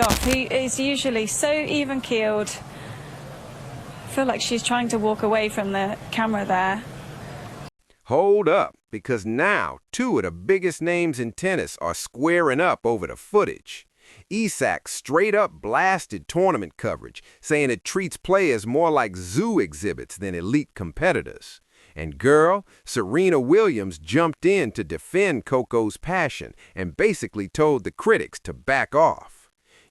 Gauff. He is usually so even-keeled. I feel like she's trying to walk away from the camera there. Hold up, because now two of the biggest names in tennis are squaring up over the footage. Isak straight up blasted tournament coverage, saying it treats players more like zoo exhibits than elite competitors. And girl, Serena Williams jumped in to defend Coco's passion and basically told the critics to back off.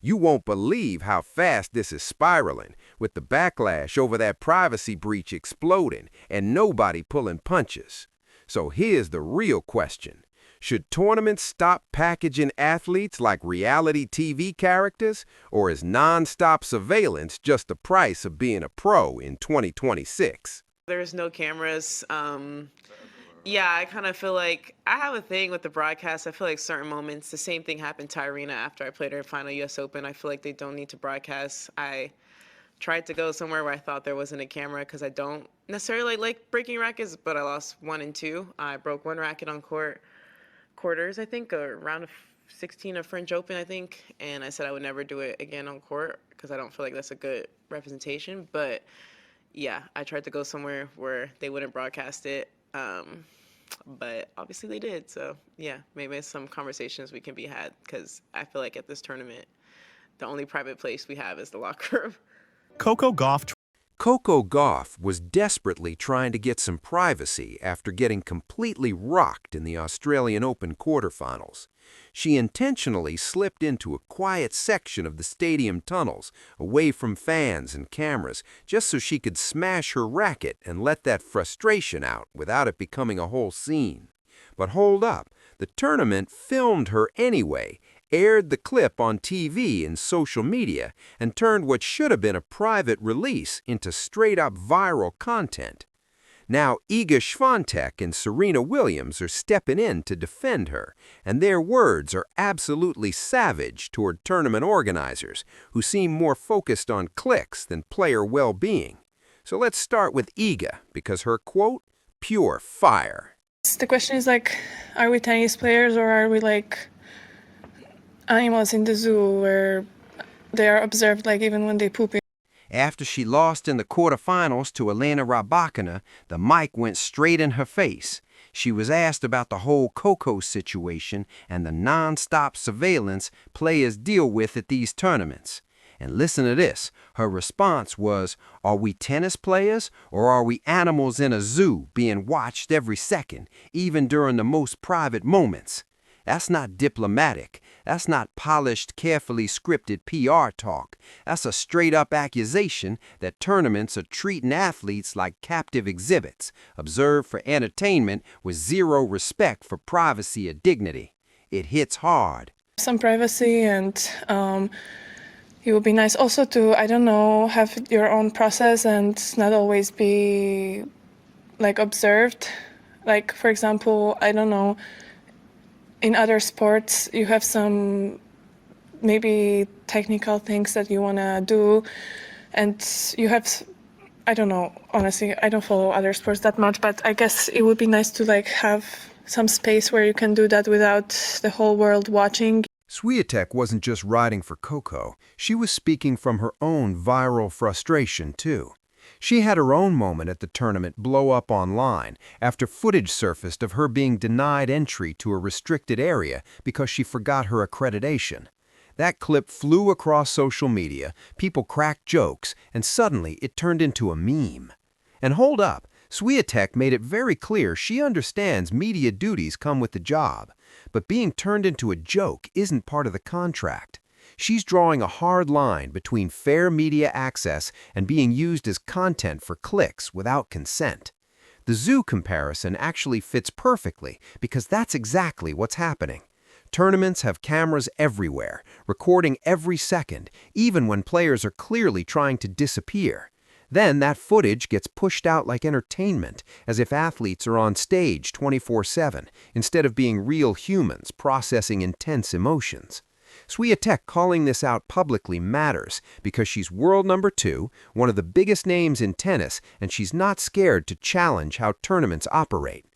You won't believe how fast this is spiraling, with the backlash over that privacy breach exploding and nobody pulling punches. So here's the real question. Should tournaments stop packaging athletes like reality TV characters, or is non-stop surveillance just the price of being a pro in 2026? There's no cameras. Yeah, I kind of feel like I have a thing with the broadcast. I feel like certain moments, the same thing happened to Irina after I played her final US Open. I feel like they don't need to broadcast. I tried to go somewhere where I thought there wasn't a camera because I don't necessarily like breaking rackets, but I lost 1 and 2. I broke 1 racket on quarters, I think, or round of 16 of French Open, I think. And I said I would never do it again on court because I don't feel like that's a good representation. But yeah, I tried to go somewhere where they wouldn't broadcast it. But obviously they did. So yeah, maybe some conversations we can be had because I feel like at this tournament, the only private place we have is the locker room. Coco Gauff. Coco Gauff was desperately trying to get some privacy after getting completely rocked in the Australian Open quarterfinals. She intentionally slipped into a quiet section of the stadium tunnels, away from fans and cameras, just so she could smash her racket and let that frustration out without it becoming a whole scene. But hold up, the tournament filmed her anyway, aired the clip on TV and social media, and turned what should have been a private release into straight-up viral content. Now, Iga Swiatek and Serena Williams are stepping in to defend her, and their words are absolutely savage toward tournament organizers, who seem more focused on clicks than player well-being. So let's start with Iga, because her quote, pure fire. The question is like, are we tennis players or are we like animals in the zoo where they are observed like even when they poop? After she lost in the quarterfinals to Elena Rybakina, the mic went straight in her face. She was asked about the whole Coco situation and the non-stop surveillance players deal with at these tournaments. And listen to this, her response was, are we tennis players or are we animals in a zoo being watched every second, even during the most private moments? That's not diplomatic. That's not polished, carefully scripted PR talk. That's a straight-up accusation that tournaments are treating athletes like captive exhibits, observed for entertainment with zero respect for privacy or dignity. It hits hard. Some privacy and it would be nice also to, I don't know, have your own process and not always be like observed. Like, for example, I don't know, in other sports, you have some maybe technical things that you want to do, and you have, I don't know, honestly, I don't follow other sports that much, but I guess it would be nice to like have some space where you can do that without the whole world watching. Swiatek wasn't just riding for Coco. She was speaking from her own viral frustration, too. She had her own moment at the tournament blow up online after footage surfaced of her being denied entry to a restricted area because she forgot her accreditation. That clip flew across social media, people cracked jokes, and suddenly it turned into a meme. And hold up, Swiatek made it very clear she understands media duties come with the job, but being turned into a joke isn't part of the contract. She's drawing a hard line between fair media access and being used as content for clicks without consent. The zoo comparison actually fits perfectly because that's exactly what's happening. Tournaments have cameras everywhere, recording every second, even when players are clearly trying to disappear. Then that footage gets pushed out like entertainment, as if athletes are on stage 24/7, instead of being real humans processing intense emotions. Swiatek calling this out publicly matters because she's world number 2, one of the biggest names in tennis, and she's not scared to challenge how tournaments operate.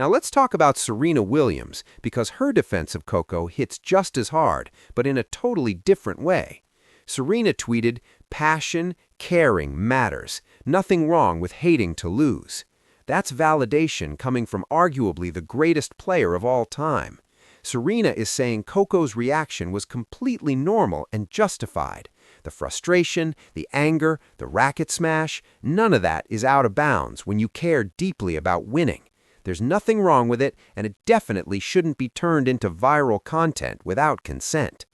Now let's talk about Serena Williams, because her defense of Coco hits just as hard, but in a totally different way. Serena tweeted, "Passion, caring matters. Nothing wrong with hating to lose." That's validation coming from arguably the greatest player of all time. Serena is saying Coco's reaction was completely normal and justified. The frustration, the anger, the racket smash, none of that is out of bounds when you care deeply about winning. There's nothing wrong with it, and it definitely shouldn't be turned into viral content without consent.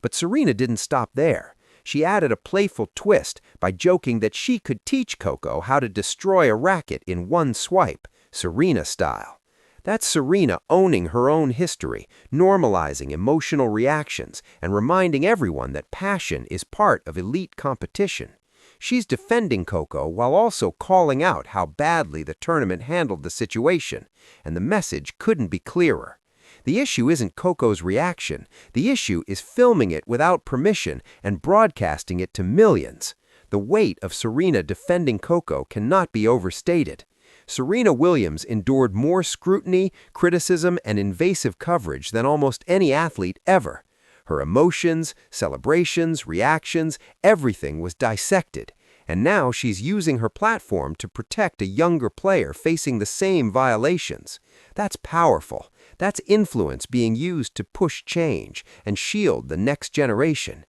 But Serena didn't stop there. She added a playful twist by joking that she could teach Coco how to destroy a racket in one swipe, Serena style. That's Serena owning her own history, normalizing emotional reactions, and reminding everyone that passion is part of elite competition. She's defending Coco while also calling out how badly the tournament handled the situation, and the message couldn't be clearer. The issue isn't Coco's reaction. The issue is filming it without permission and broadcasting it to millions. The weight of Serena defending Coco cannot be overstated. Serena Williams endured more scrutiny, criticism, and invasive coverage than almost any athlete ever. Her emotions, celebrations, reactions, everything was dissected. And now she's using her platform to protect a younger player facing the same violations. That's powerful. That's influence being used to push change and shield the next generation.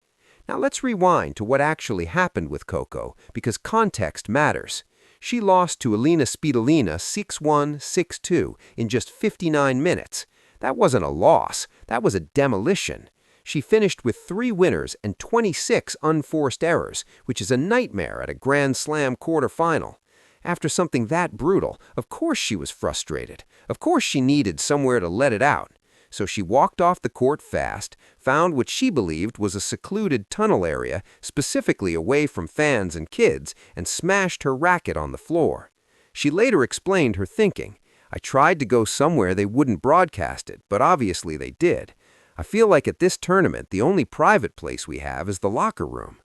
Now let's rewind to what actually happened with Coco, because context matters. She lost to Elina Svitolina 6-1, 6-2 in just 59 minutes. That wasn't a loss, that was a demolition. She finished with 3 winners and 26 unforced errors, which is a nightmare at a Grand Slam quarterfinal. After something that brutal, of course she was frustrated. Of course she needed somewhere to let it out. So she walked off the court fast, found what she believed was a secluded tunnel area, specifically away from fans and kids, and smashed her racket on the floor. She later explained her thinking. "I tried to go somewhere they wouldn't broadcast it, but obviously they did. I feel like at this tournament, the only private place we have is the locker room."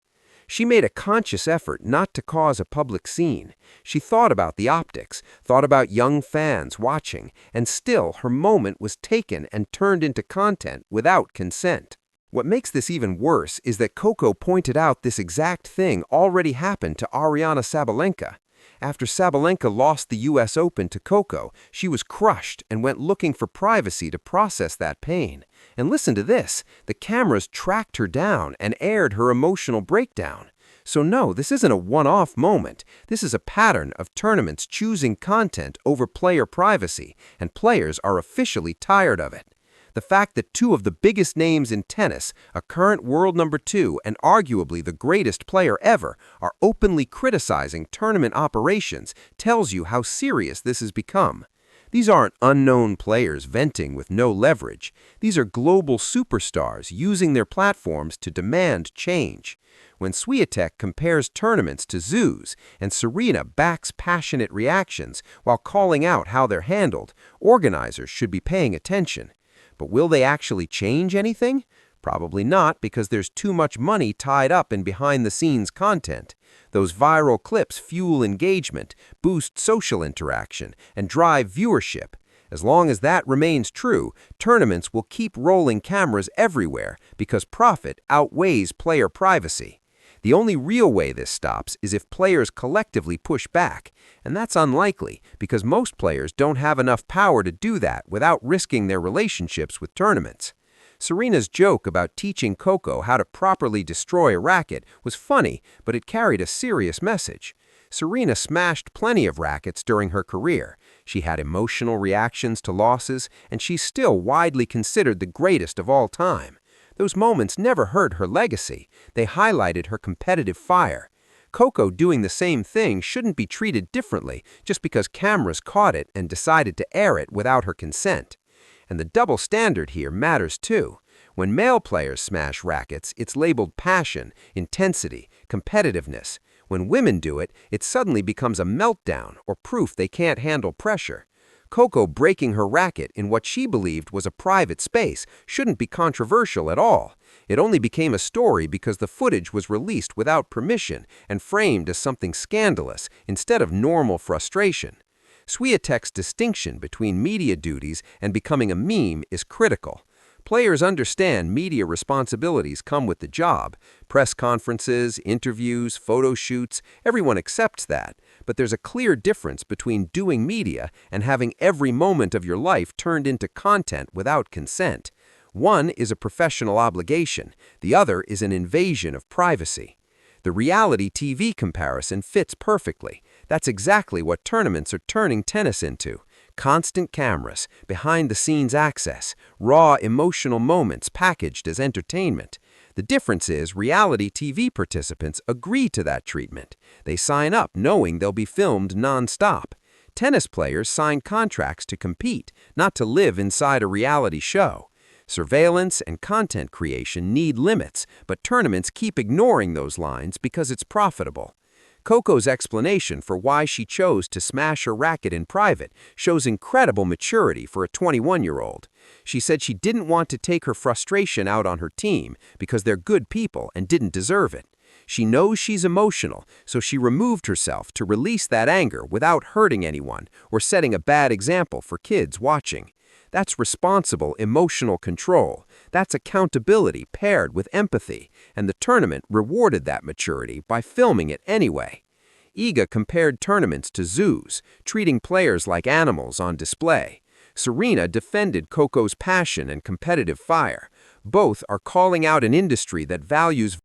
She made a conscious effort not to cause a public scene. She thought about the optics, thought about young fans watching, and still her moment was taken and turned into content without consent. What makes this even worse is that Coco pointed out this exact thing already happened to Aryna Sabalenka. After Sabalenka lost the US Open to Coco, she was crushed and went looking for privacy to process that pain. And listen to this, the cameras tracked her down and aired her emotional breakdown. So no, this isn't a one-off moment. This is a pattern of tournaments choosing content over player privacy, and players are officially tired of it. The fact that 2 of the biggest names in tennis, a current world number 2 and arguably the greatest player ever, are openly criticizing tournament operations tells you how serious this has become. These aren't unknown players venting with no leverage. These are global superstars using their platforms to demand change. When Swiatek compares tournaments to zoos and Serena backs passionate reactions while calling out how they're handled, organizers should be paying attention. But will they actually change anything? Probably not, because there's too much money tied up in behind-the-scenes content. Those viral clips fuel engagement, boost social interaction, and drive viewership. As long as that remains true, tournaments will keep rolling cameras everywhere because profit outweighs player privacy. The only real way this stops is if players collectively push back, and that's unlikely because most players don't have enough power to do that without risking their relationships with tournaments. Serena's joke about teaching Coco how to properly destroy a racket was funny, but it carried a serious message. Serena smashed plenty of rackets during her career. She had emotional reactions to losses, and she's still widely considered the greatest of all time. Those moments never hurt her legacy. They highlighted her competitive fire. Coco doing the same thing shouldn't be treated differently just because cameras caught it and decided to air it without her consent. And the double standard here matters too. When male players smash rackets, it's labeled passion, intensity, competitiveness. When women do it, it suddenly becomes a meltdown or proof they can't handle pressure. Coco breaking her racket in what she believed was a private space shouldn't be controversial at all. It only became a story because the footage was released without permission and framed as something scandalous instead of normal frustration. Swiatek's distinction between media duties and becoming a meme is critical. Players understand media responsibilities come with the job. Press conferences, interviews, photo shoots, everyone accepts that. But there's a clear difference between doing media and having every moment of your life turned into content without consent. One is a professional obligation, the other is an invasion of privacy. The reality TV comparison fits perfectly. That's exactly what tournaments are turning tennis into. Constant cameras, behind-the-scenes access, raw emotional moments packaged as entertainment. The difference is reality TV participants agree to that treatment. They sign up knowing they'll be filmed non-stop. Tennis players sign contracts to compete, not to live inside a reality show. Surveillance and content creation need limits, but tournaments keep ignoring those lines because it's profitable. Coco's explanation for why she chose to smash her racket in private shows incredible maturity for a 21-year-old. She said she didn't want to take her frustration out on her team because they're good people and didn't deserve it. She knows she's emotional, so she removed herself to release that anger without hurting anyone or setting a bad example for kids watching. That's responsible emotional control. That's accountability paired with empathy, and the tournament rewarded that maturity by filming it anyway. Iga compared tournaments to zoos, treating players like animals on display. Serena defended Coco's passion and competitive fire. Both are calling out an industry that values